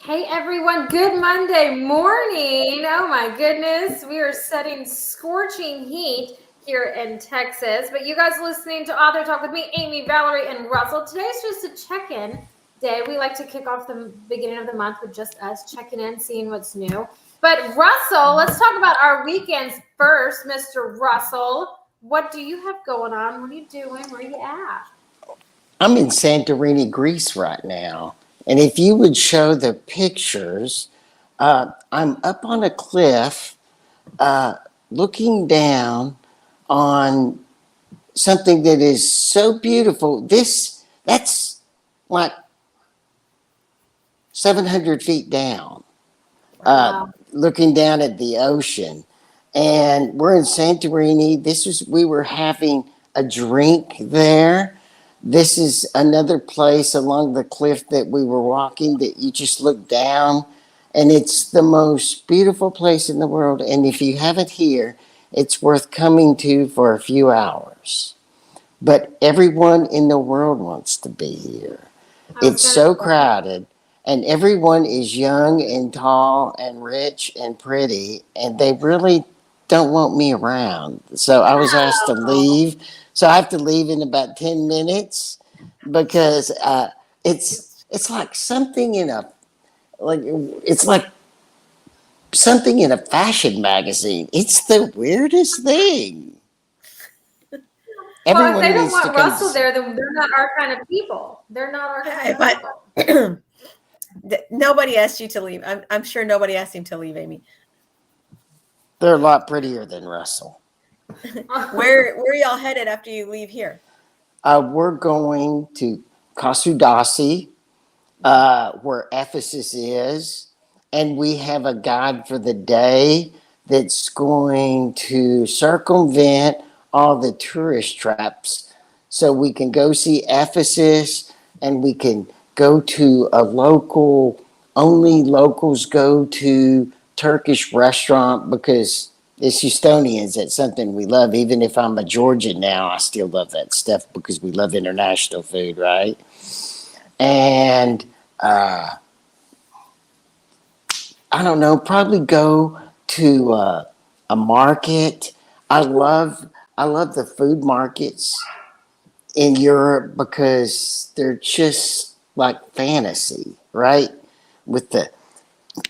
Hey everyone, good Monday morning. Oh my goodness, we are setting scorching heat here in Texas. But you guys listening to Author Talk with me, Aimee, Valerie, and Russell. Today's just a check-in day. We like to kick off the beginning of the month with just us checking in, seeing what's new. But Russell, let's talk about our weekends first, Mr. Russell. What do you have going on? What are you doing? Where are you at? I'm in Santorini, Greece right now. And if you would show the pictures, I'm up on a cliff uh, looking down on something that is so beautiful. That's like 700 feet down, Wow. looking down at the ocean. And we're in Santorini. We were having a drink there. This is another place along the cliff that we were walking that you just look down, and it's the most beautiful place in the world. And if you have it here, it's worth coming to for a few hours. But everyone in the world wants to be here. I was It's gonna so say, crowded, and everyone is young and tall and rich and pretty, and they really don't want me around. So I was asked to oh, leave. So I have to leave in about 10 minutes because it's like something in a like it's like something in a fashion magazine. It's the weirdest thing. well, if they Everyone don't needs to want come Russell to. there, then they're not our kind of people. They're not our kind of But people. nobody asked you to leave. I'm sure nobody asked him to leave, Aimee. They're a lot prettier than Russell. Where y'all headed after you leave here? We're going to Kasudasi, where Ephesus is, and we have a guide for the day that's going to circumvent all the tourist traps so we can go see Ephesus and we can go to a local, only locals go to Turkish restaurant because it's Houstonians. It's something we love. Even if I'm a Georgian now, I still love that stuff because we love international food, right? And uh, I don't know, probably go to a market. I love I love the food markets in Europe because they're just like fantasy, right? With the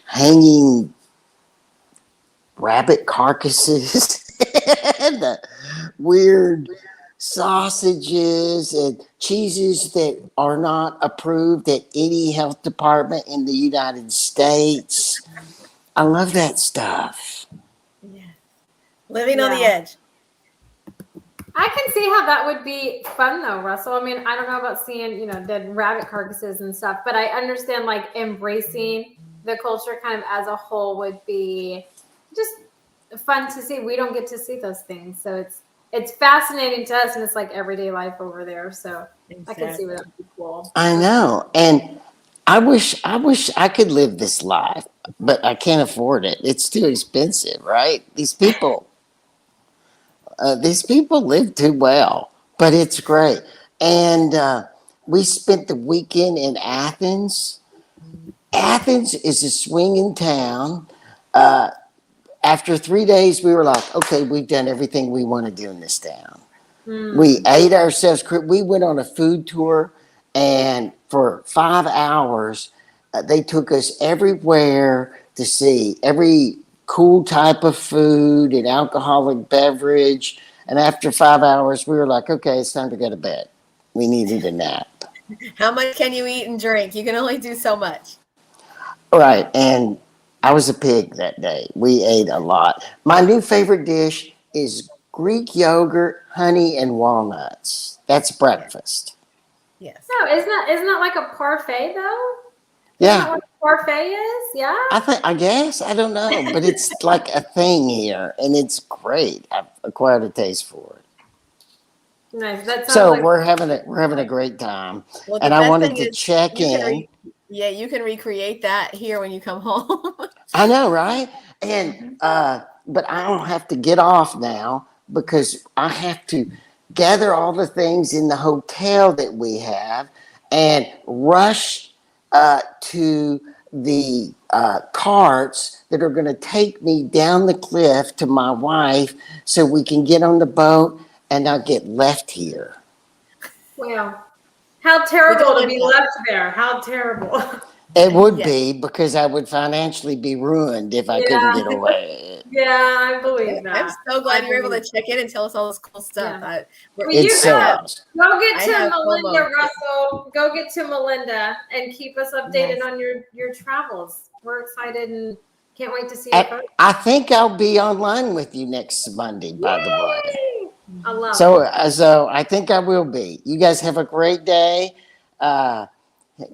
hanging rabbit carcasses and the weird sausages and cheeses that are not approved at any health department in the United States. I love that stuff. Yeah. Living on the Yeah. edge. I can see how that would be fun though, Russell. I mean, I don't know about seeing, dead rabbit carcasses and stuff, but I understand like embracing the culture kind of as a whole would be just fun to see. We don't get to see those things. So it's fascinating to us and it's like everyday life over there. So I can see where Exactly. that would be cool I for sure. know. And I wish I could live this life, but I can't afford it. It's too expensive, right? These people live too well, but it's great. And we spent the weekend in Athens. Athens is a swinging town. Uh, After 3 days, we were like, okay, we've done everything we want to do in this town. We Hmm. ate ourselves. We went on a food tour, and for 5 hours, they took us everywhere to see every cool type of food and alcoholic beverage. And after 5 hours, we were like, okay, it's time to go to bed. We needed a nap. How much can you eat and drink? You can only do so much. Right. And I was a pig that day. We ate a lot. My new favorite dish is Greek yogurt, honey, and walnuts. That's Yeah. breakfast. Yes. No, isn't that like a parfait though? Isn't that Yeah, what a parfait is? Yeah. I guess I don't know, but it's like a thing here, and it's great. I've acquired a taste for it. Nice. That sounds So like we're having a great time, Well, the and I best wanted thing to is check you can in. you can recreate that here when you come home. I know, right? And Mhm. but I don't have to get off now because I have to gather all the things in the hotel that we have and rush to the carts that are going to take me down the cliff to my wife so we can get on the boat and not get left here. Wow. How terrible to be left there. How terrible. It would be, because I would financially be ruined if I couldn't get away. Yeah, I believe that. I'm so glad you were able to check in and tell us all this cool stuff. Yeah. It's so awesome. Go get to Melinda, Russell. Go get to Melinda and keep us updated on your travels. We're excited and can't wait to see you. I think I'll be online with you next Monday, by the way. I love it. So I think I will be. You guys have a great day.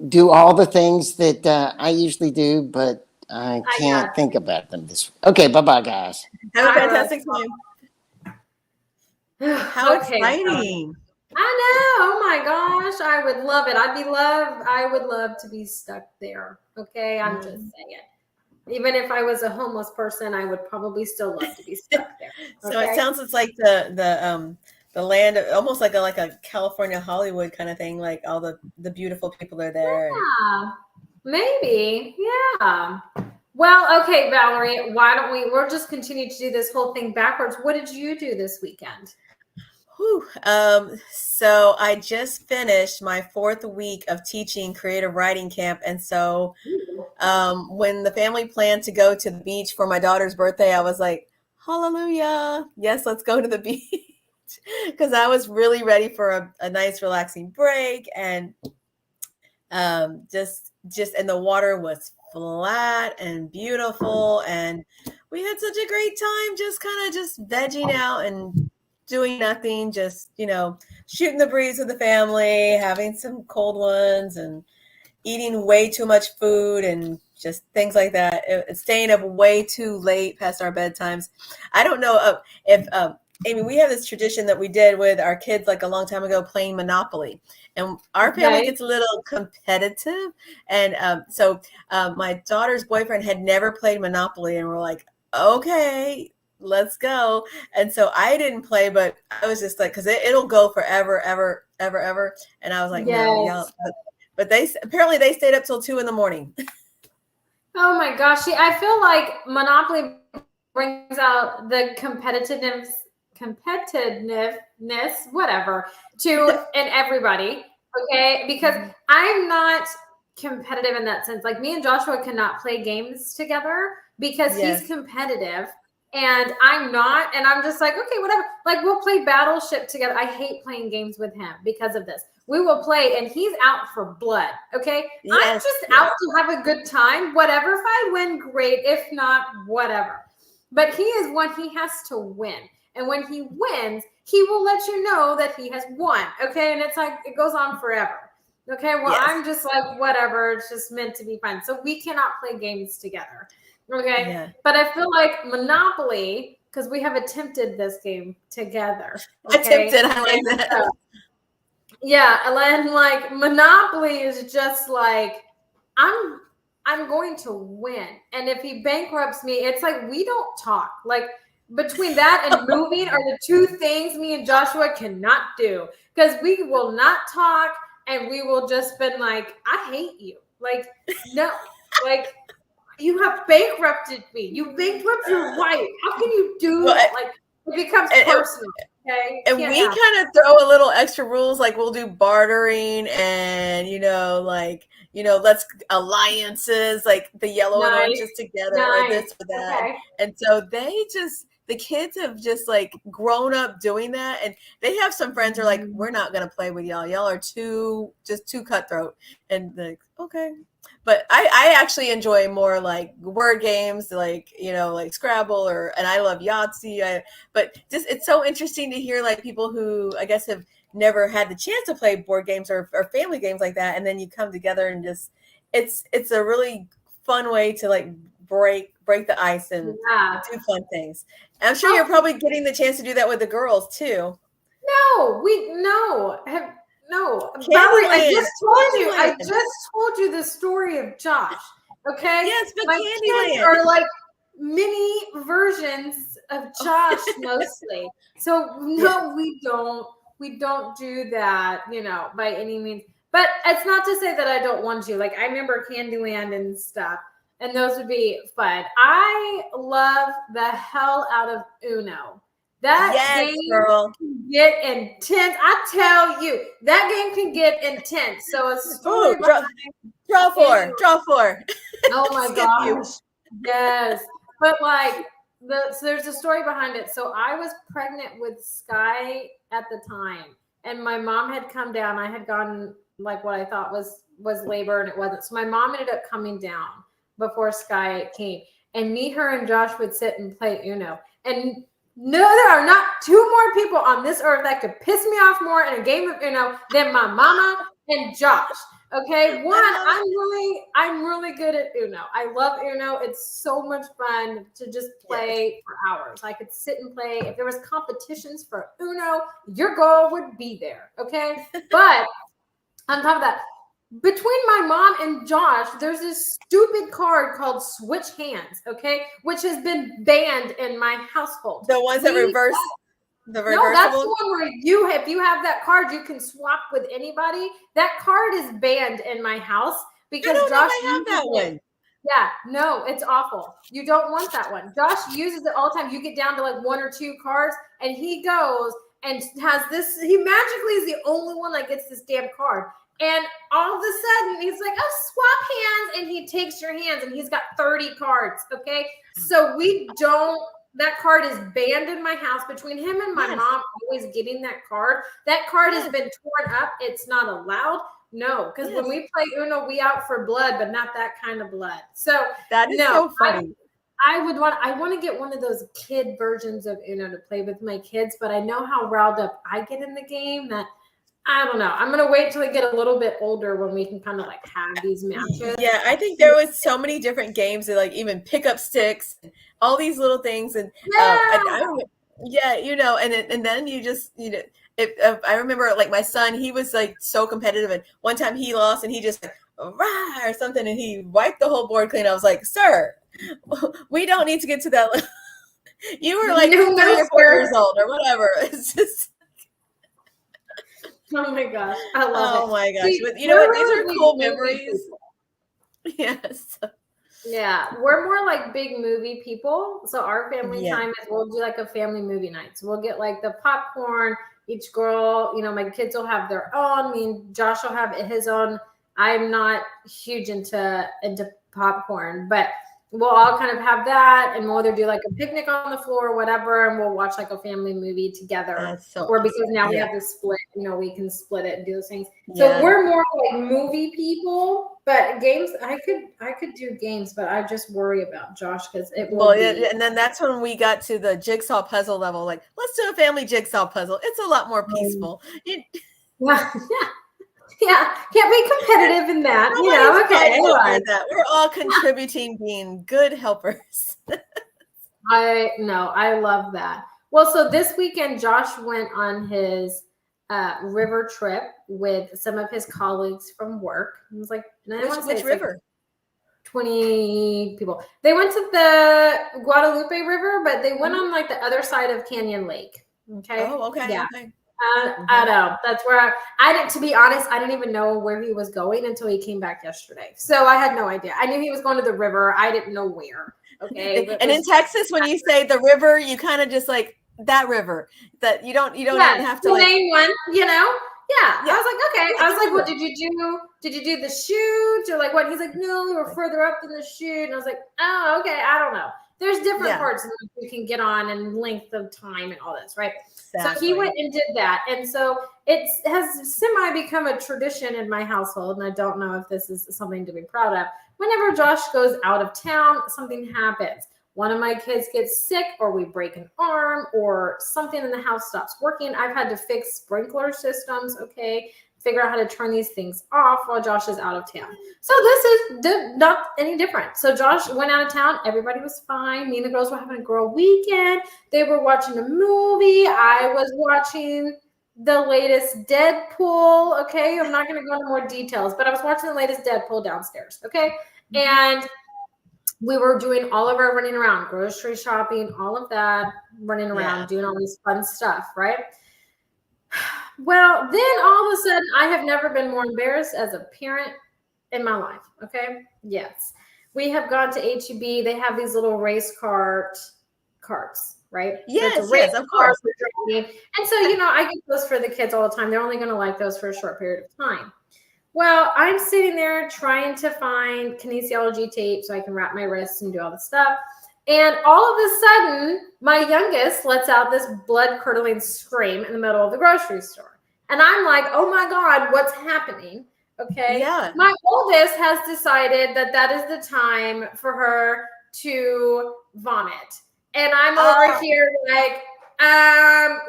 Do all the things that I usually do, but I can't think about them this week. Okay, bye-bye, guys. Have a fantastic time. How exciting. I know. Oh my gosh. I would love it. I would love to be stuck there. Okay. I'm just saying. Even if I was a homeless person, I would probably still love to be stuck there. Okay? So it sounds it's like the land, almost like a California Hollywood kind of thing, like all the beautiful people are there. Yeah, maybe. Yeah. Well, okay, Valerie, why don't we'll just continue to do this whole thing backwards. What did you do this weekend? So I just finished my 4th week of teaching creative writing camp. And so when the family planned to go to the beach for my daughter's birthday, I was like, hallelujah. Yes, let's go to the beach. Because I was really ready for a nice relaxing break, and just and the water was flat and beautiful, and we had such a great time just vegging out and doing nothing, just shooting the breeze with the family, having some cold ones and eating way too much food and just things like that. Staying up way too late past our bedtimes. I don't know if Aimee, we have this tradition that we did with our kids like a long time ago, playing Monopoly, and our family gets a little competitive. And so my daughter's boyfriend had never played Monopoly, and we're like, okay, let's go. And so I didn't play, but I was just like, because it'll go forever, ever, ever, ever. And I was like, no, y'all. But they stayed up till 2 a.m. Oh my gosh. See, I feel like Monopoly brings out the competitiveness, whatever, in everybody. Okay. Because I'm not competitive in that sense. Like, me and Joshua cannot play games together because he's competitive and I'm not. And I'm just like, okay, whatever. Like, we'll play Battleship together. I hate playing games with him because of this. We will play and he's out for blood. Okay. I'm just out to have a good time. Whatever. If I win, great. If not, whatever. But he is one, he has to win. And when he wins, he will let you know that he has won. Okay. And it's like, it goes on forever. Okay. Well, I'm just like, whatever. It's just meant to be fun. So we cannot play games together. Okay. Yeah. But I feel like Monopoly, because we have attempted this game together. Okay? Attempted. I like that. Yeah. And like Monopoly is just like, I'm going to win. And if he bankrupts me, it's like, we don't talk. Like, between that and moving are the two things me and Joshua cannot do, because we will not talk and we will just been like, I hate you. Like, no, like, you have bankrupted me. You bankrupt your wife. How can you do that? Like, it becomes personal. Okay. And we kind of throw a little extra rules, like we'll do bartering and, let's alliances, like the yellow and oranges together or this or that. Okay. And so the kids have just like grown up doing that. And they have some friends who are like, we're not going to play with y'all. Y'all are too cutthroat. And like, okay. But I actually enjoy more like word games, like, like Scrabble and I love Yahtzee. But just, it's so interesting to hear like people who I guess have never had the chance to play board games or family games like that. And then you come together and just, it's a really fun way to like break the ice and do fun things. And I'm sure you're probably getting the chance to do that with the girls too. No, Valerie, I just told you the story of Josh. Okay. Yes, but my kids are like mini versions of Josh mostly. So no, we don't do that, by any means. But it's not to say that I don't want to. Like, I remember Candyland and stuff, and those would be fun. I love the hell out of Uno. That Yes, game girl. can get intense. I tell you, that game can get intense. So a story Ooh, draw four. Oh my Skip you. gosh. Yes. But like so there's a story behind it. So I was pregnant with Sky at the time, and my mom had come down. I had gotten like what I thought was labor, and it wasn't. So my mom ended up coming down before Sky came. And me, her, and Josh would sit and play Uno. And no, there are not two more people on this earth that could piss me off more in a game of Uno than my mama and Josh. Okay, I'm really good at Uno. I love Uno. It's so much fun to just play for hours. I could sit and play. If there was competitions for Uno, your girl would be there. Okay, but on top of that, between my mom and Josh, there's this stupid card called Switch Hands. Okay, which has been banned in my household. The ones that reverse. The no, that's the one where if you have that card, you can swap with anybody. That card is banned in my house because I don't Josh know I have that one. Yeah, no, it's awful. You don't want that one. Josh uses it all the time. You get down to like one or two cards, and he goes and has this. He magically is the only one that gets this damn card. And all of a sudden, he's like, "Oh, swap hands," and he takes your hands, and he's got 30 cards. Okay, so we don't. That card is banned in my house. Between him and my mom always getting that card has been torn up. It's not allowed. No, because when we play Uno, we out for blood, but not that kind of blood. So that is so funny. I want to get one of those kid versions of Uno to play with my kids, but I know how riled up I get in the game that I don't know. I'm gonna wait till I get a little bit older when we can kind of like have these matches. Yeah, I think there was so many different games that like even pick up sticks, and all these little things, and I and then you just if I remember like my son, he was like so competitive, and one time he lost, and he just like rah or something, and he wiped the whole board clean. I was like, sir, we don't need to get to that. You were like 3 or 4 years old or whatever. It's just. Oh my gosh, I love it. Oh my gosh, but you know what? These are cool memories. Yes. Yeah, we're more like big movie people. So our family time is we'll do like a family movie night. So we'll get like the popcorn. Each girl, my kids will have their own. Me and Josh will have his own. I'm not huge into popcorn, but we'll all kind of have that, and we'll either do like a picnic on the floor or whatever, and we'll watch like a family movie together. Or because now we have this split, we can split it and do those things. So we're more like movie people, but games, I could do games, but I just worry about Josh because it will and then that's when we got to the jigsaw puzzle level. Like, let's do a family jigsaw puzzle. It's a lot more peaceful. Yeah, can't be competitive in that. Okay. That. We're all contributing, being good helpers. I love that. Well, so this weekend, Josh went on his river trip with some of his colleagues from work. It was like, which river? Like 20 people. They went to the Guadalupe River, but they went on like the other side of Canyon Lake. Okay. Oh, okay. Yeah. Okay. I know. That's where I didn't, to be honest, I didn't even know where he was going until he came back yesterday. So I had no idea. I knew he was going to the river. I didn't know where. Okay. And in Texas, when you say the river, you kind of just like that river that you don't even have to name one, Yeah. I was like, okay. I was like, well, did you do the chute or like what? He's like, no, we were further up than the chute. And I was like, oh, okay. I don't know. There's different parts that you can get on and length of time and all this, right? Exactly. So he went and did that. And so it has semi become a tradition in my household. And I don't know if this is something to be proud of. Whenever Josh goes out of town, something happens. One of my kids gets sick, or we break an arm, or something in the house stops working. I've had to fix sprinkler systems, figure out how to turn these things off while Josh is out of town. So this is not any different. So Josh went out of town. Everybody was fine. Me and the girls were having a girl weekend. They were watching a movie. I was watching the latest Deadpool. Okay, I'm not going to go into more details, but I was watching the latest Deadpool downstairs. Okay, and we were doing all of our running around, grocery shopping, all of that, running around, doing all this fun stuff, right? Well, then all of a sudden, I have never been more embarrassed as a parent in my life. Okay. Yes. We have gone to HEB. They have these little race carts, right? So it's a Yes, race yes, of car course. for driving. And so, I get those for the kids all the time. They're only going to like those for a short period of time. Well, I'm sitting there trying to find kinesiology tape so I can wrap my wrists and do all the stuff. And all of a sudden, my youngest lets out this blood-curdling scream in the middle of the grocery store. And I'm like, oh my God, what's happening? Okay. Yeah. My oldest has decided that is the time for her to vomit. And I'm over here like,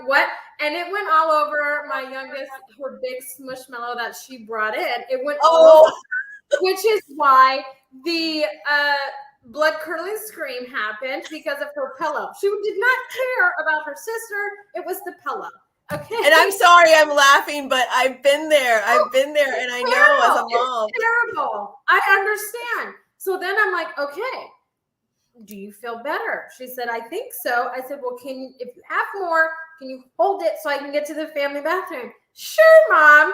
what? And it went all over my youngest, her big smushmallow that she brought in. It went all over, which is why the blood-curdling scream happened because of her pillow. She did not care about her sister. It was the pillow. Okay. And I'm sorry I'm laughing, but I've been there. And I know as a mom. It's terrible. I understand. So then I'm like, okay, do you feel better? She said, I think so. I said, well, if you have more, can you hold it so I can get to the family bathroom? Sure, Mom.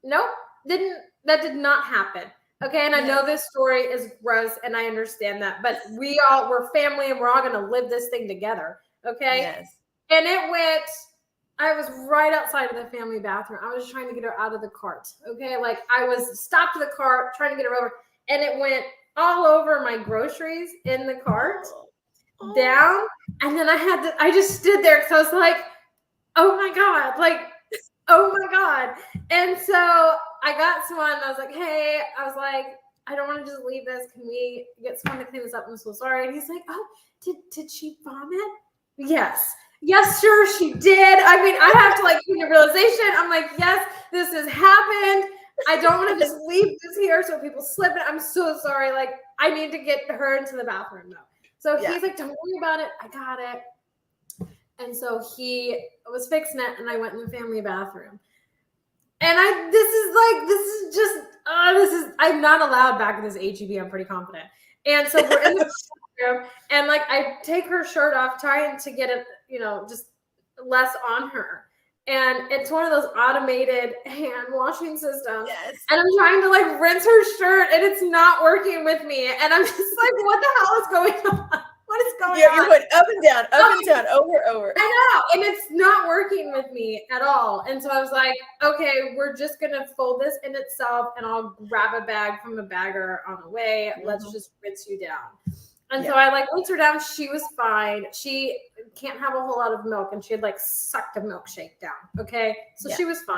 Nope. That did not happen. Okay. And I know this story is gross and I understand that, but we're family and we're all going to live this thing together. Okay. Yes. And I was right outside of the family bathroom. I was trying to get her out of the cart. Okay. Like I was stopped the cart, trying to get her over, and it went all over my groceries in the cart down. And then I just stood there because I was like, oh my God, oh my God. And so I got someone and I was like, hey, I don't want to just leave this. Can we get someone to clean this up? I'm so sorry. And he's like, oh, did she vomit? Yes, sure, she did. I mean, I have to do the realization. I'm like, yes, this has happened. I don't want to just leave this here so people slip it. I'm so sorry. I need to get her into the bathroom though. So he's like, don't worry about it. I got it. And so he was fixing it and I went in the family bathroom. And I'm not allowed back in this HEB. I'm pretty confident. And so we're in the bathroom and I take her shirt off, trying to get it, just less on her. And it's one of those automated hand washing systems. Yes. And I'm trying to rinse her shirt and it's not working with me. And I'm just like, what the hell is going on? What is going on? You're going up and down, over. I know. And it's not working with me at all. And so I was like, okay, we're just going to fold this in itself and I'll grab a bag from a bagger on the way. Mm-hmm. Let's just rinse you down. And so I rinsed her down. She was fine. She can't have a whole lot of milk. And she had sucked a milkshake down. Okay. So she was fine.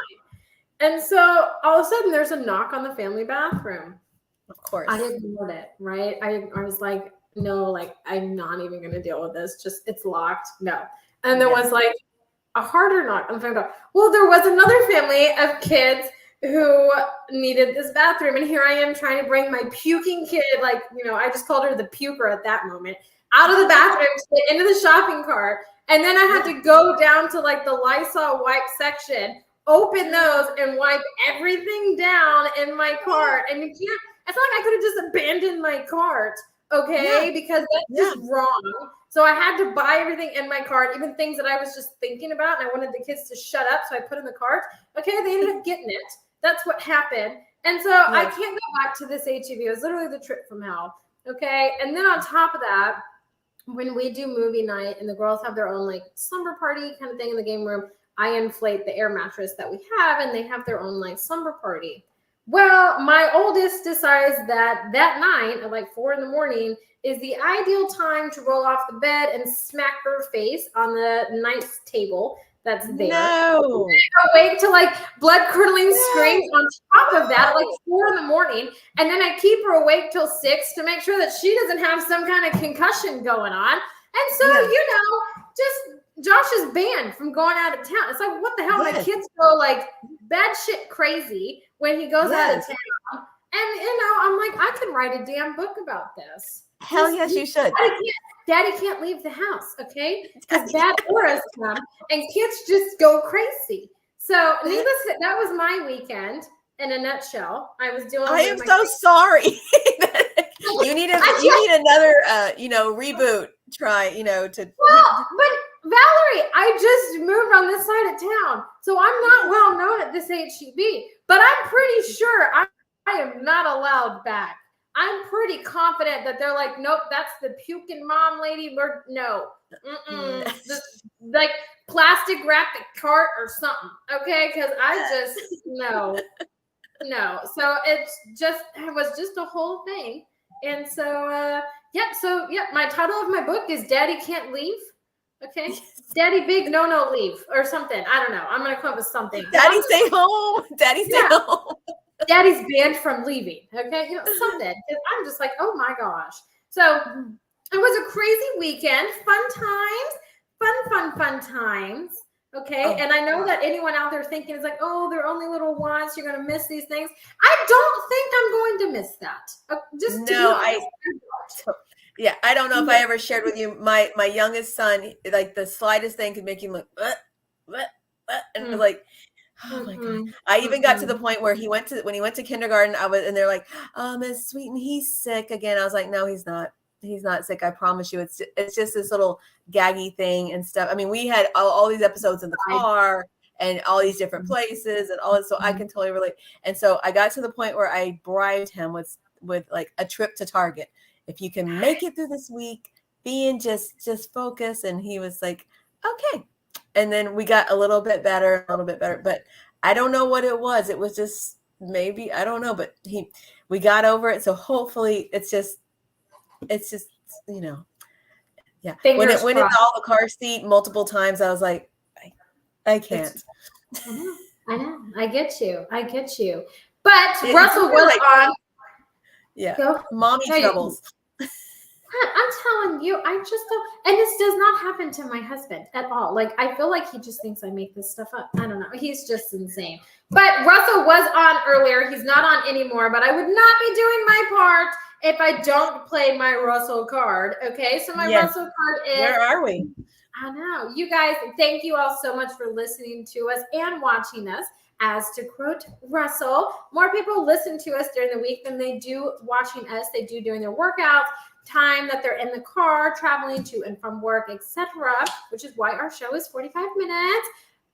And so all of a sudden there's a knock on the family bathroom. Of course. I ignored it. Right. I was like, no, I'm not even going to deal with this. Just, it's locked. No. And there was a harder knock on the family door. Well, there was another family of kids who needed this bathroom. And here I am trying to bring my puking kid, I just called her the puker at that moment, out of the bathroom to get into the shopping cart. And then I had to go down to the Lysol wipe section, open those and wipe everything down in my cart. And it's not like I could have just abandoned my cart. Okay. Because that's just wrong. So I had to buy everything in my cart, even things that I was just thinking about. And I wanted the kids to shut up. So I put in the cart. Okay. They ended up getting it. That's what happened. And so I can't go back to this HEB. It was literally the trip from hell. Okay. And then on top of that, when we do movie night and the girls have their own slumber party kind of thing in the game room, I inflate the air mattress that we have and they have their own slumber party. Well, my oldest decides that night at 4 a.m. is the ideal time to roll off the bed and smack her face on the nice table that's there. No. Awake to blood-curdling screams on top of that at 4 a.m. And then I keep her awake till 6 to make sure that she doesn't have some kind of concussion going on. And so, just Josh is banned from going out of town. It's what the hell? My kids go bad shit crazy when he goes out of town. And, I'm I could write a damn book about this. Hell yes, you should. Daddy can't leave the house, okay? Because bad auras come and kids just go crazy. So needless to say, that was my weekend in a nutshell. I was dealing with am so sorry. you need another reboot try, to Well, but Valerie, I just moved on this side of town, so I'm not well known at this HEB, but I'm pretty sure I am not allowed back. I'm pretty confident that they're like, nope, that's the puking mom lady. Like plastic wrapped cart or something, okay? Because I just no. So it was just a whole thing, and so my title of my book is Daddy Can't Leave. Okay, Daddy Big No Leave or something. I don't know. I'm gonna come up with something. Daddy stay home. Daddy stay home. Daddy's banned from leaving. Okay, something. I'm just like, oh my gosh. So it was a crazy weekend. Fun times. Okay, and I know that anyone out there thinking is like, oh, they're only little ones. You're gonna miss these things. I don't think I'm going to miss that. I don't know if I ever shared with you my youngest son. Like the slightest thing could make him like, and like. Oh my God. I even got to the point where when he went to kindergarten, and they're like, Miss Sweeten, he's sick again. I was like, no, he's not. He's not sick. I promise you. It's just this little gaggy thing and stuff. I mean, we had all these episodes in the car and all these different places and all this. So I can totally relate. And so I got to the point where I bribed him with like a trip to Target. If you can make it through this week, just focus. And he was like, okay. And then we got a little bit better, but I don't know what it was. It was just maybe, I don't know, but we got over it. So hopefully it's just, yeah. When it's all the car seat multiple times, I was like, I can't. I know. I get you. But Russell was on. Yeah. Mommy troubles. I'm telling you, I just don't, and this does not happen to my husband at all. Like, I feel like he just thinks I make this stuff up. I don't know. He's just insane. But Russell was on earlier. He's not on anymore, but I would not be doing my part if I don't play my Russell card. Okay. So my Russell card is. Where are we? I know. You guys, thank you all so much for listening to us and watching us. As to quote Russell, more people listen to us during the week than they do watching us. They do during their workouts, time that they're in the car, traveling to and from work, etc., which is why our show is 45 minutes.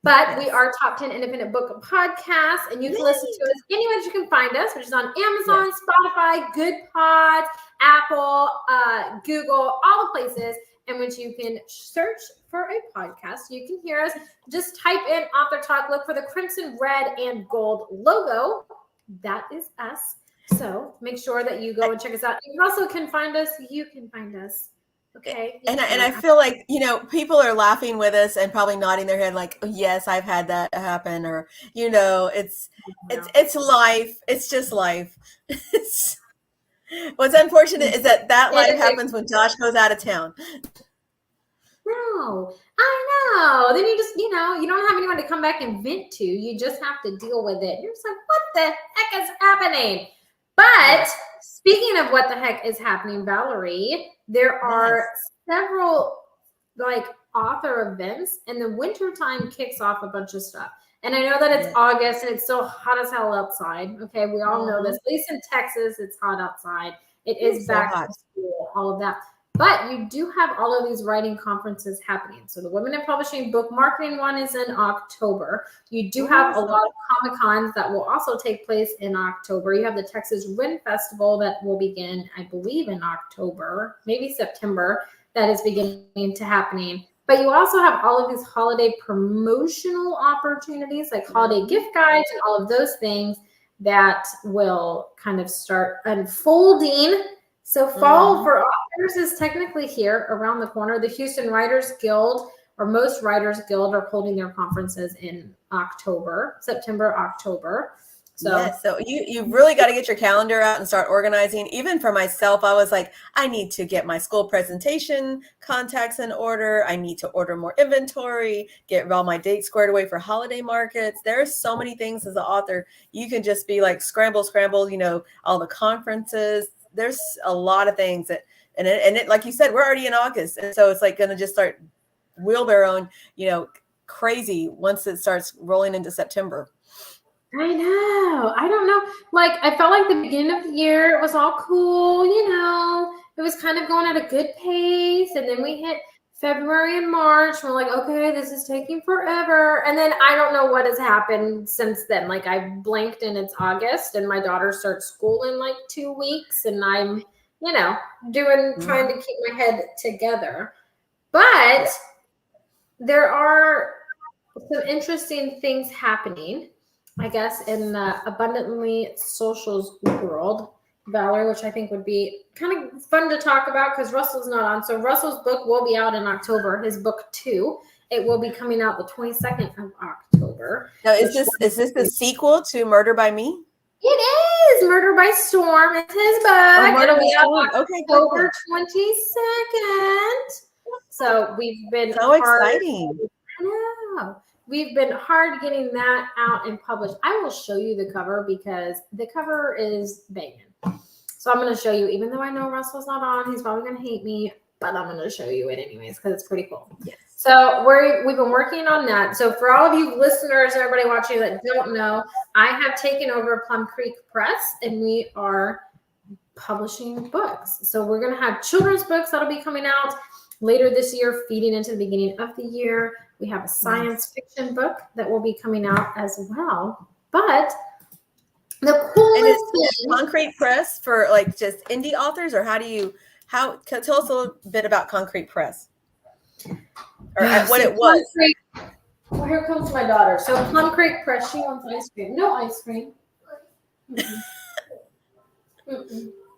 But we are top 10 independent book podcast, and you can listen to us anywhere you can find us, which is on Amazon, Spotify, Good Pods, Apple, Google, all the places in which you can search for a podcast. You can hear us. Just type in Author Talk, look for the crimson, red, and gold logo. That is us. So make sure that you go and check us out. You also can find us. You can find us. Okay. And I feel like, people are laughing with us and probably nodding their head like, oh, yes, I've had that happen. Or, it's life. It's just life. What's unfortunate is that life happens when Josh goes out of town. No, I know. Then you just, you don't have anyone to come back and vent to. You just have to deal with it. You're just like, what the heck is happening? But speaking of what the heck is happening, Valerie, there are several author events, and the wintertime kicks off a bunch of stuff. And I know that it's August and it's so hot as hell outside. Okay, we all know this. At least in Texas, it's hot outside. It is back to school, all of that. But you do have all of these writing conferences happening. So the Women in Publishing Book Marketing one is in October. You do have a lot of Comic-Cons that will also take place in October. You have the Texas Ren Festival that will begin, I believe, in October, maybe September, that is beginning to happening. But you also have all of these holiday promotional opportunities, like holiday gift guides and all of those things that will kind of start unfolding. So fall for authors is technically here around the corner. The Houston Writers Guild, or most Writers Guild, are holding their conferences in September, October. So you really got to get your calendar out and start organizing. Even for myself, I was like, I need to get my school presentation contacts in order. I need to order more inventory, get all my dates squared away for holiday markets. There's so many things as an author. You can just be like, scramble, all the conferences. There's a lot of things and it, like you said, we're already in August. And so it's like going to just start wheelbarrowing, crazy once it starts rolling into September. I know. I don't know. Like, I felt like the beginning of the year, it was all cool. It was kind of going at a good pace. And then we hit February and March. We're like, okay, this is taking forever. And then I don't know what has happened since then. Like I blinked and it's August and my daughter starts school in like 2 weeks and I'm, trying to keep my head together. But there are some interesting things happening, I guess, in the Abundantly Socials world, Valerie, which I think would be kind of fun to talk about because Russell's not on. So Russell's book will be out in October, his book 2. It will be coming out the 22nd of October. Now, is this a sequel to Murder by Me? It is Murder by Storm. It's his book. It'll be out October 22nd. So we've been so exciting. I know. We've been hard getting that out and published. I will show you the cover because the cover is banging. So I'm going to show you, even though I know Russell's not on, he's probably going to hate me, but I'm going to show you it anyways because it's pretty cool. Yes. So we've been working on that. So for all of you listeners and everybody watching that don't know, I have taken over Plum Creek Press and we are publishing books. So we're going to have children's books that'll be coming out later this year, feeding into the beginning of the year. We have a science fiction book that will be coming out as well. But the coolest thing, Concrete Press for like just indie authors, or tell us a little bit about Concrete Press or what it was. Well, here comes my daughter. So Plum Creek Press, she wants ice cream. No ice cream.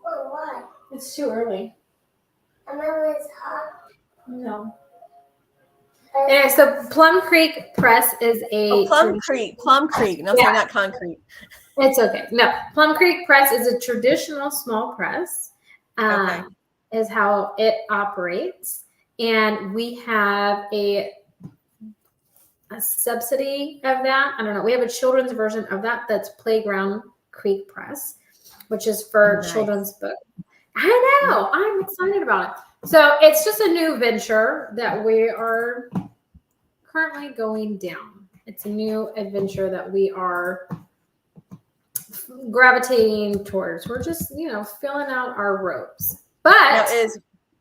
Why? It's too early. I remember it's hot. No. Anyway, so Plum Creek Press is a Plum Creek. No, sorry, not concrete. It's okay. No, Plum Creek Press is a traditional small press. Is how it operates, and we have a subsidy of that. I don't know. We have a children's version of that. That's Playground Creek Press, which is for children's books. I know. I'm excited about it. So it's just a new venture that we are currently going down. It's a new adventure that we are gravitating towards. We're just, filling out our ropes. But now,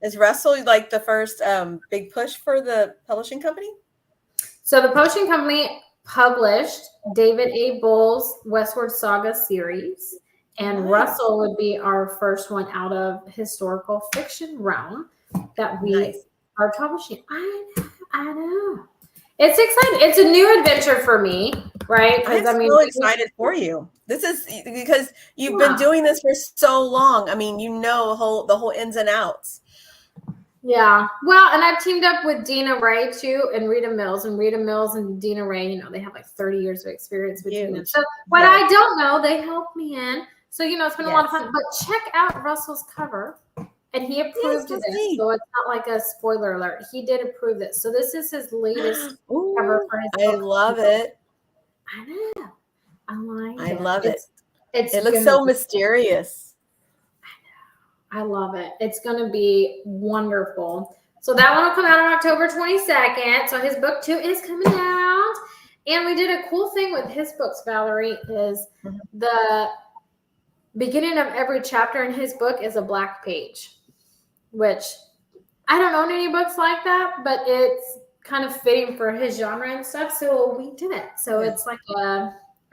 is Russell like the first big push for the publishing company? So the publishing company published David A. Bull's Westward Saga series. And Russell would be our first one out of historical fiction realm that we are publishing. I know. It's exciting. It's a new adventure for me, right? I'm so excited for you. This is because you've been doing this for so long. I mean, the whole ins and outs. Yeah. Well, and I've teamed up with Dina Ray too and Rita Mills. And Rita Mills and Dina Ray, they have like 30 years of experience between them. So what I don't know, they help me in. So, it's been a lot of fun. But check out Russell's cover. And he approved this. So it's not like a spoiler alert. He did approve this. So this is his latest cover for his book. I love it. I know. I love it. It looks so mysterious. I know. I love it. It's going to be wonderful. So that one will come out on October 22nd. So his book 2 is coming out. And we did a cool thing with his books, Valerie, is the beginning of every chapter in his book is a black page, which I don't own any books like that, but it's kind of fitting for his genre and stuff. So we did it. So it's like a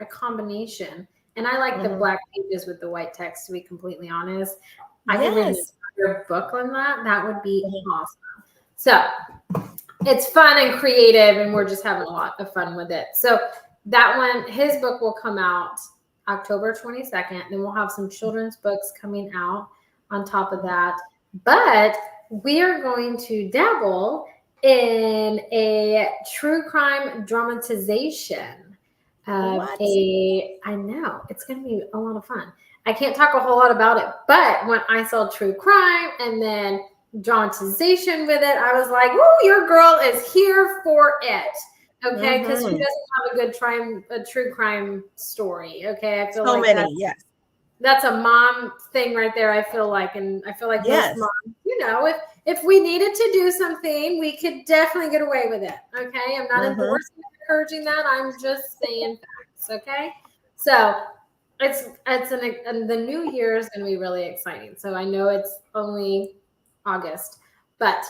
combination. And I like the black pages with the white text, to be completely honest. I could read an entire book on that. That would be awesome. So it's fun and creative, and we're just having a lot of fun with it. So that one, his book will come out October 22nd. Then we'll have some children's books coming out on top of that. But we are going to dabble in a true crime dramatization. I know it's going to be a lot of fun. I can't talk a whole lot about it, but when I saw true crime and then dramatization with it, I was like, "Woo, your girl is here for it." Okay, because who doesn't have a true crime story? Okay, I feel so like many. That's a mom thing right there. I feel like most moms, if we needed to do something, we could definitely get away with it. Okay, I'm not endorsing or encouraging that. I'm just saying facts. Okay, so and the new year is going to be really exciting. So I know it's only August, but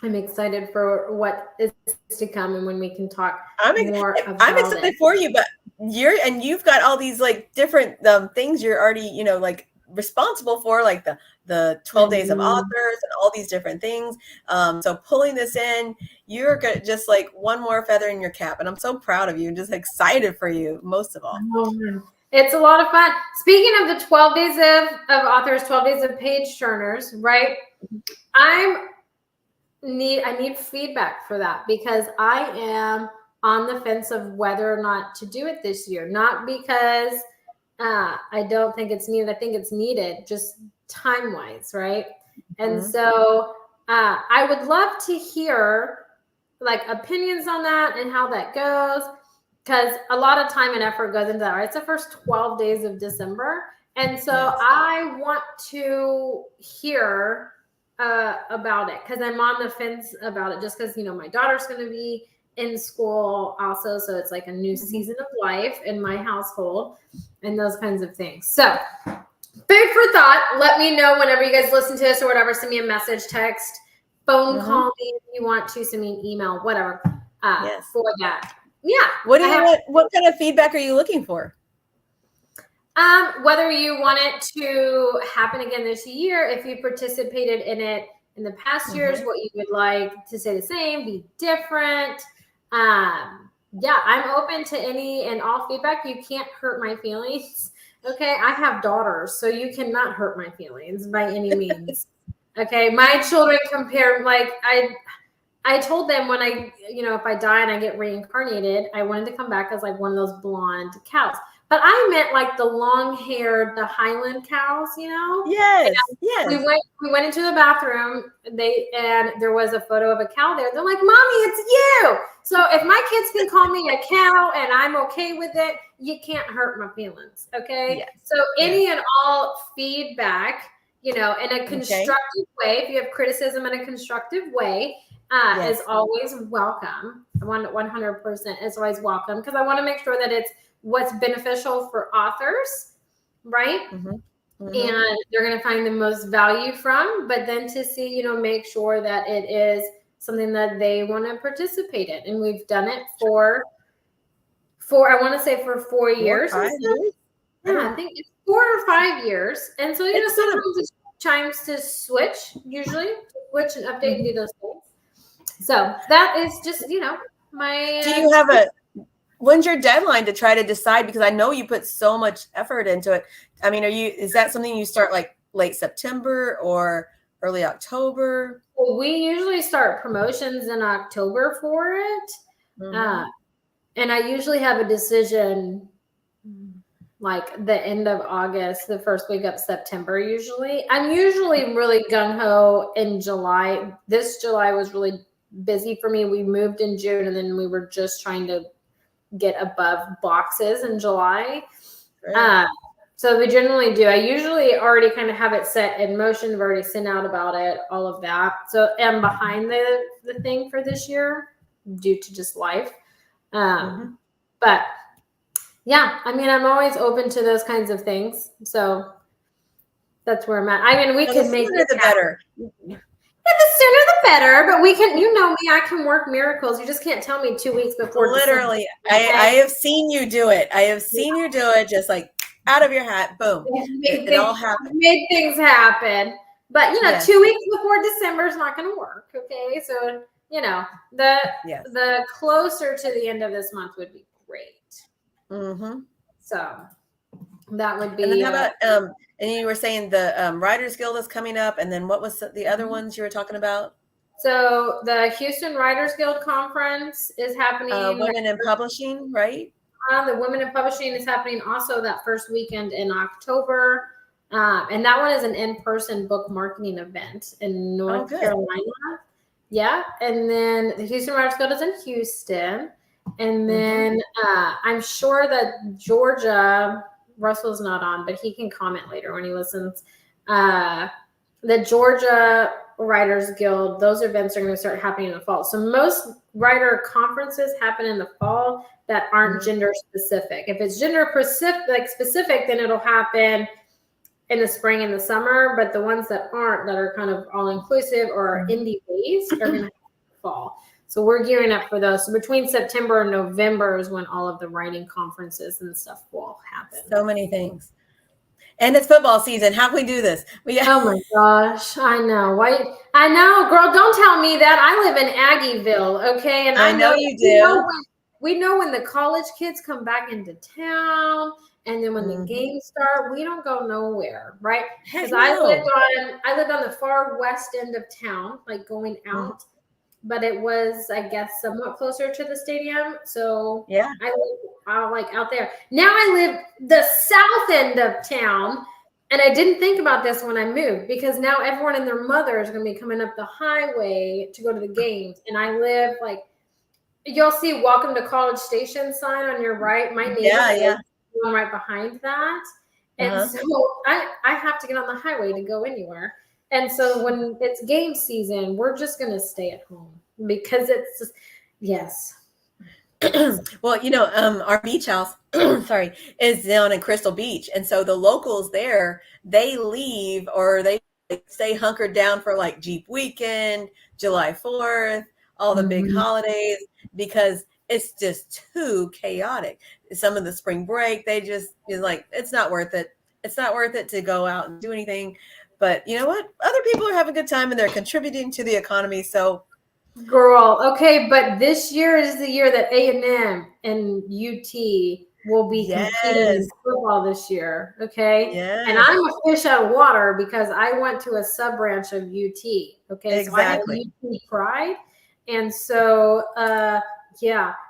I'm excited for what is to come and when we can talk more about I'm excited for you, but you've got all these like different things you're already, you know, like responsible for, like the 12 days of authors and all these different things. So pulling this in, you're just like one more feather in your cap, and I'm so proud of you and just excited for you most of all. It's a lot of fun. Speaking of the 12 days of authors, 12 days of page turners, right? I need feedback for that, because I am on the fence of whether or not to do it this year. Not because I don't think it's needed. I think it's needed, just time-wise, right? And so I would love to hear like opinions on that and how that goes, because a lot of time and effort goes into that, right? It's the first 12 days of December. And so I want to hear about it, because I'm on the fence about it, just because, you know, my daughter's going to be in school also. So it's like a new season of life in my household and those kinds of things. So food for thought. Let me know whenever you guys listen to this or whatever. Send me a message, text, phone, call me if you want to. Send me an email, whatever, for that. Yeah. What kind of feedback are you looking for? Whether you want it to happen again this year, if you participated in it in the past years, what you would like to say the same, be different. Yeah, I'm open to any and all feedback. You can't hurt my feelings. Okay. I have daughters, so you cannot hurt my feelings by any means. Okay. My children compare, like I told them when if I die and I get reincarnated, I wanted to come back as like one of those blonde cows. But I meant like the long-haired, the Highland cows, you know? Yes. We went into the bathroom, and there was a photo of a cow there. They're like, "Mommy, it's you." So if my kids can call me a cow and I'm okay with it, you can't hurt my feelings, okay? Yes. So any and all feedback, in a constructive way, if you have criticism in a constructive way, is always welcome. 100% is always welcome, because I want to make sure that it's what's beneficial for authors, right? And they're going to find the most value from, but then to see, make sure that it is something that they want to participate in. And we've done it for I want to say for 4 years. 5 years? Yeah, I think it's 4 or 5 years. And so, sometimes it's times to switch, usually switch and update and do those things. So that is just, my. Do you have when's your deadline to try to decide? Because I know you put so much effort into it. I mean, is that something you start like late September or early October? Well, we usually start promotions in October for it. And I usually have a decision like the end of August, the first week of September, usually. I'm usually really gung-ho in July. This July was really busy for me. We moved in June, and then we were just trying to get above boxes in July. So we generally do. I usually already kind of have it set in motion. I've already sent out about it, all of that. So I'm behind the thing for this year due to just life. But yeah, I mean, I'm always open to those kinds of things. So that's where I'm at. I mean, we could make it the better. Yeah, the sooner the better, but we can, me, I can work miracles. You just can't tell me 2 weeks before. Literally, December, I have seen you do it. I have seen you do it, just like out of your hat, boom. It all happened. Made things happen. But, 2 weeks before December is not going to work, okay? So, the closer to the end of this month would be great. So that would be. And then how about, and you were saying the Writers Guild is coming up, and then what was the other ones you were talking about? So the Houston Writers Guild Conference is happening. Women in Publishing, right? The Women in Publishing is happening also that first weekend in October. And that one is an in-person book marketing event in North Carolina. Yeah. And then the Houston Writers Guild is in Houston. And then I'm sure that Georgia, Russell's not on, but he can comment later when he listens. The Georgia Writers Guild, those events are going to start happening in the fall. So most writer conferences happen in the fall that aren't gender specific. If it's gender specific, then it'll happen in the spring and the summer, but the ones that aren't, that are kind of all inclusive or are indie based, are going to fall. So we're gearing up for those. So between September and November is when all of the writing conferences and stuff will happen. So many things. And it's football season. How can we do this? Oh my gosh, I know. Why? I know, girl. Don't tell me that. I live in Aggieville, okay? And I know you do. We know when the college kids come back into town, and then when the games start, we don't go nowhere, right? Because I lived on the far west end of town, like going out. But it was, I guess, somewhat closer to the stadium. So yeah, I live like out there. Now I live the south end of town. And I didn't think about this when I moved, because now everyone and their mother is going to be coming up the highway to go to the games. And I live like, you'll see Welcome to College Station sign on your right. My neighborhood is one right behind that. And so I have to get on the highway to go anywhere. And so when it's game season, we're just going to stay at home because it's just, yes. Well, our beach house, is down in Crystal Beach. And so the locals there, they leave or they stay hunkered down for like Jeep weekend, July 4th, all the big holidays, because it's just too chaotic. Some of the spring break, they just like, it's not worth it. It's not worth it to go out and do anything. But you know what? Other people are having a good time and they're contributing to the economy. So, girl, okay, but this year is the year that A&M and UT will be competing in football this year, okay? Yes. And I'm a fish out of water because I went to a sub branch of UT, okay? Exactly. So I have UT pride. And so, I'm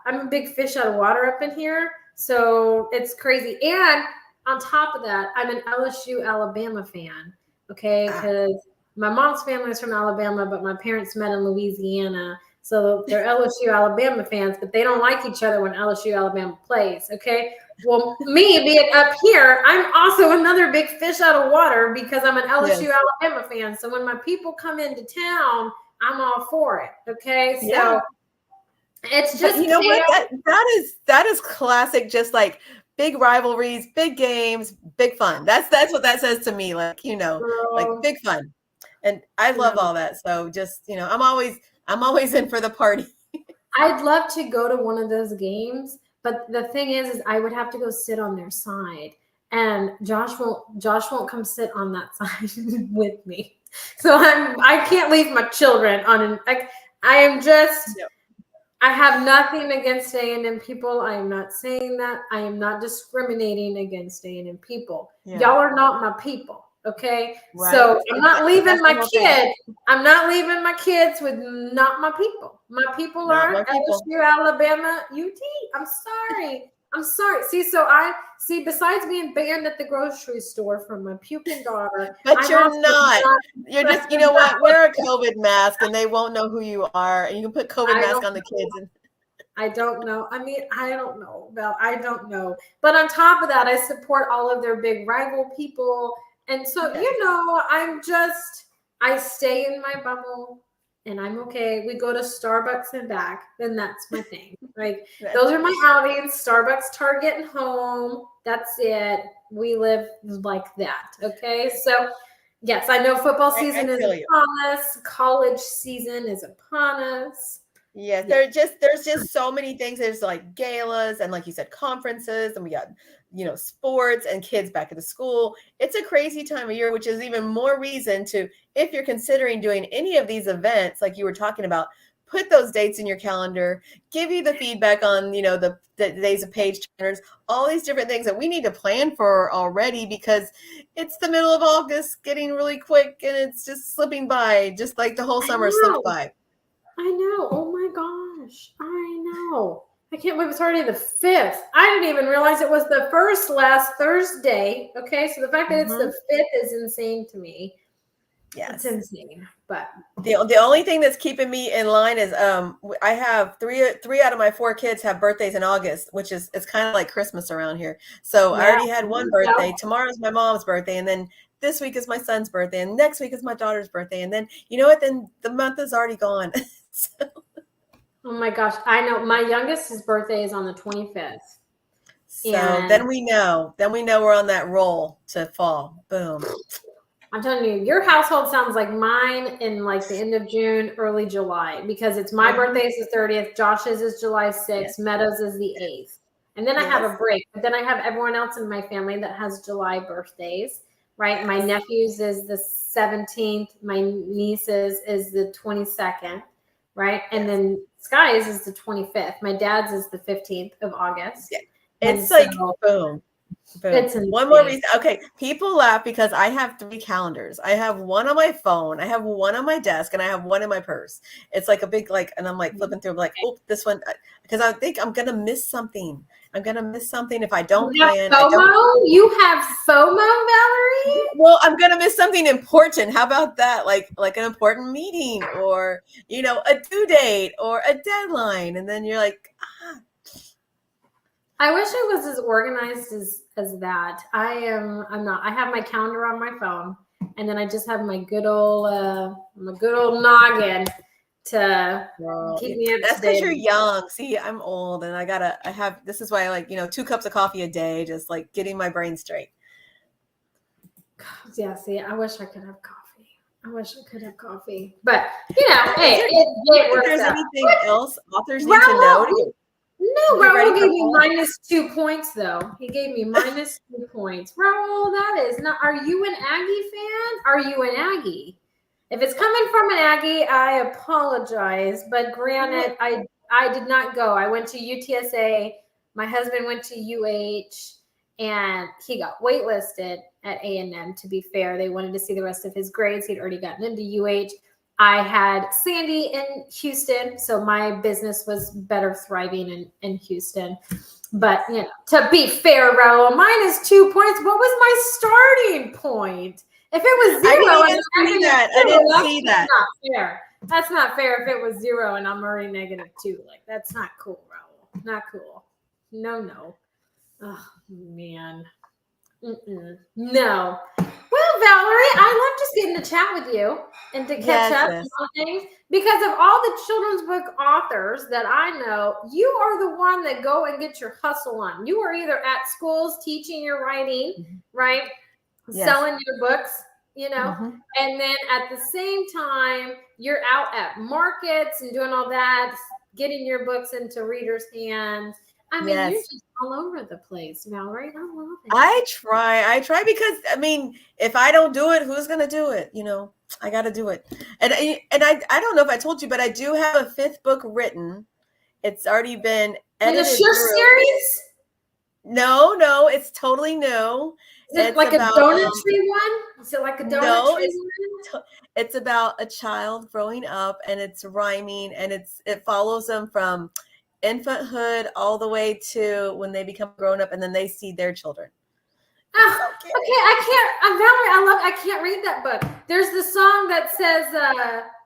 a big fish out of water up in here. So it's crazy. And on top of that, I'm an LSU Alabama fan. Okay, because my mom's family is from Alabama, but my parents met in Louisiana. So they're LSU Alabama fans, but they don't like each other when LSU Alabama plays. Okay. Well, me being up here, I'm also another big fish out of water because I'm an LSU Alabama fan. So when my people come into town, I'm all for it. Okay. So it's just, but you know what? That is classic. Just like big rivalries, big games, big fun. That's what that says to me. Like, like big fun. And I love all that. So just, I'm always in for the party. I'd love to go to one of those games, but the thing is I would have to go sit on their side, and Josh won't come sit on that side with me. So I can't leave my children on I have nothing against A&M people. I am not saying that. I am not discriminating against A&M people. Y'all are not my people. Okay. Right. So I'm not leaving my kids. I'm not leaving my kids with not my people. My people are LSU, Alabama, UT. I'm sorry. Besides being banned at the grocery store from my puking daughter. But you're not. You're just, what? Wear a COVID mask and they won't know who you are. And you can put COVID mask on the kids. I don't know. I mean, I don't know. Well, I don't know. But on top of that, I support all of their big rival people. And so, I stay in my bubble and I'm okay. We go to Starbucks and back. Then that's my thing. Like, those are my outings, Starbucks, Target, and home. That's it. We live like that. Okay. So, yes, I know football season is upon us. College season is upon us. Yeah, there's just so many things. There's like galas and, like you said, conferences, and we got sports and kids back at the school. It's a crazy time of year, which is even more reason to, if you're considering doing any of these events like you were talking about, put those dates in your calendar, give you the feedback on the days of page turners, all these different things that we need to plan for already, because it's the middle of August, getting really quick, and it's just slipping by, just like the whole summer slipped by. I know. Oh my gosh. I know. I can't believe it's already the 5th. I didn't even realize it was the 1st last Thursday. Okay. So the fact that it's the 5th is insane to me. Yes. It's insane. But the only thing that's keeping me in line is I have three out of my 4 kids have birthdays in August, which is, it's kind of like Christmas around here. So I already had one birthday. Tomorrow's my mom's birthday, and then this week is my son's birthday, and next week is my daughter's birthday, and then then the month is already gone. Oh my gosh, I know. My youngest's birthday is on the 25th. So And then we know we're on that roll to fall. Boom. I'm telling you, your household sounds like mine in like the end of June, early July, because it's my birthday is the 30th, Josh's is July 6th, Meadows is the 8th. And then I have a break, but then I have everyone else in my family that has July birthdays, right? My nephew's is the 17th, my niece's is the 22nd, right? And then Sky's is the 25th. My dad's is the 15th of August. Yeah. And It's like, so boom. Boom. it's One more insane. reason. Okay, people laugh because I have 3 calendars. I have one on my phone, I have one on my desk, and I have one in my purse. It's like a big and I'm like flipping through, like, oh, this one, because I think I'm gonna miss something. I'm gonna miss something if I don't plan. FOMO? You have FOMO, Valerie? Well, I'm gonna miss something important. How about that? Like an important meeting, or a due date, or a deadline, and then you're like, I wish I was as organized as that. I'm not. I have my calendar on my phone, and then I just have my good old noggin to keep me up that's to because date. you're young. See, I'm old, and this is why I like 2 cups of coffee a day, just like getting my brain straight. Yeah, see, I wish I could have coffee. But hey, if there's anything else authors need to know. No, Raul gave me -2 points, though. He gave me -2 points. Raul, that is not. Are you an Aggie fan? Are you an Aggie? If it's coming from an Aggie, I apologize. But granted, I did not go. I went to UTSA. My husband went to UH, and he got waitlisted at A&M. To be fair, they wanted to see the rest of his grades. He'd already gotten into UH. I had Sandy in Houston, so my business was better thriving in Houston. But, to be fair, Raul, -2 points. What was my starting point? If it was 0, I didn't see that. That's not fair. That's not fair if it was 0 and I'm already -2. Like, that's not cool, Raul. Not cool. No. Oh, man. No. Well, Valerie, I love just getting to chat with you and to catch up on things, because of all the children's book authors that I know, you are the one that go and get your hustle on. You are either at schools teaching your writing, right? Yes. Selling your books, and then at the same time, you're out at markets and doing all that, getting your books into readers' hands. I mean, you're just all over the place, Valerie. I love it. I try because, if I don't do it, who's going to do it? I got to do it. And I don't know if I told you, but I do have a 5th book written. It's already been edited. In a short series? No, it's totally new. Is it like a donut tree one? Is it like a donut tree one? It's about a child growing up, and it's rhyming, and it follows them from infanthood all the way to when they become grown up, and then they see their children. Okay, Valerie, I can't read that book. There's the song that says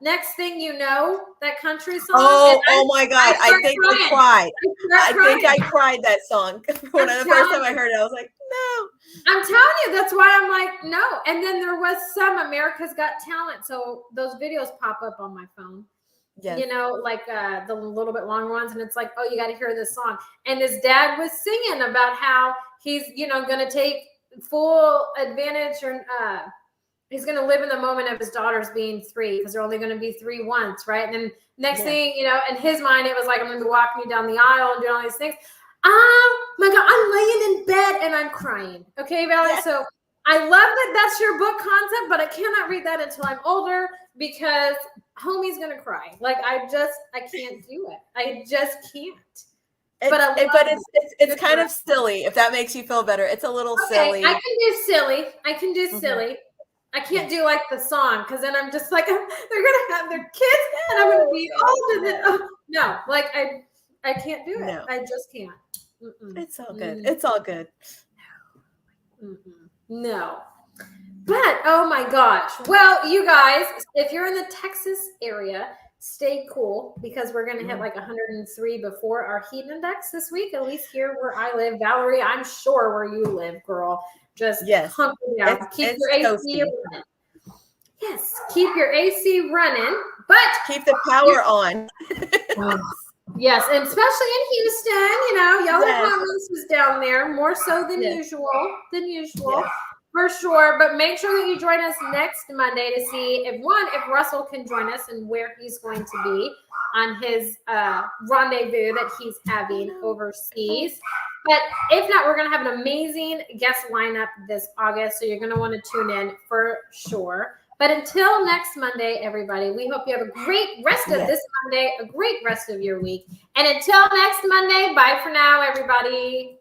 "Next Thing You Know," that country song. Oh my God! I think I cried. I cried that song when the first time I heard it. I was like, no. I'm telling you, that's why I'm like, no. And then there was some America's Got Talent, so those videos pop up on my phone. Yes. Like the little bit long ones, and it's like, oh, you got to hear this song. And his dad was singing about how he's, going to take full advantage, or he's going to live in the moment of his daughters being 3, because they're only going to be 3 once, right? And then next thing, in his mind, it was like, I'm going to be walking you down the aisle and doing all these things. Oh my God, I'm laying in bed and I'm crying. Okay, Valerie. Yes. So I love that that's your book concept, but I cannot read that until I'm older, because homie's gonna cry. Like I can't do it. I just can't. But it's kind of silly, if that makes you feel better. It's a little silly. I can do silly. I can't do like the song, because then I'm just like, they're gonna have their kids and I'm gonna be older than no. Like I can't do it. No. I just can't. It's all good. It's all good. No. But, oh my gosh. Well, you guys, if you're in the Texas area, stay cool, because we're going to hit like 103 before our heat index this week, at least here where I live. Valerie, I'm sure where you live, girl. Just hunker down. Keep your AC running. Yes, keep your AC running, but keep the power on. Yes, and especially in Houston, you know, y'all Yes. have hot was down there more so than Yes. usual, Yes. for sure. But make sure that you join us next Monday to see if Russell can join us and where he's going to be on his rendezvous that he's having overseas. But if not, we're going to have an amazing guest lineup this August, so you're going to want to tune in for sure. But until next Monday, everybody, we hope you have a great rest of this Monday, a great rest of your week. And until next Monday, bye for now, everybody.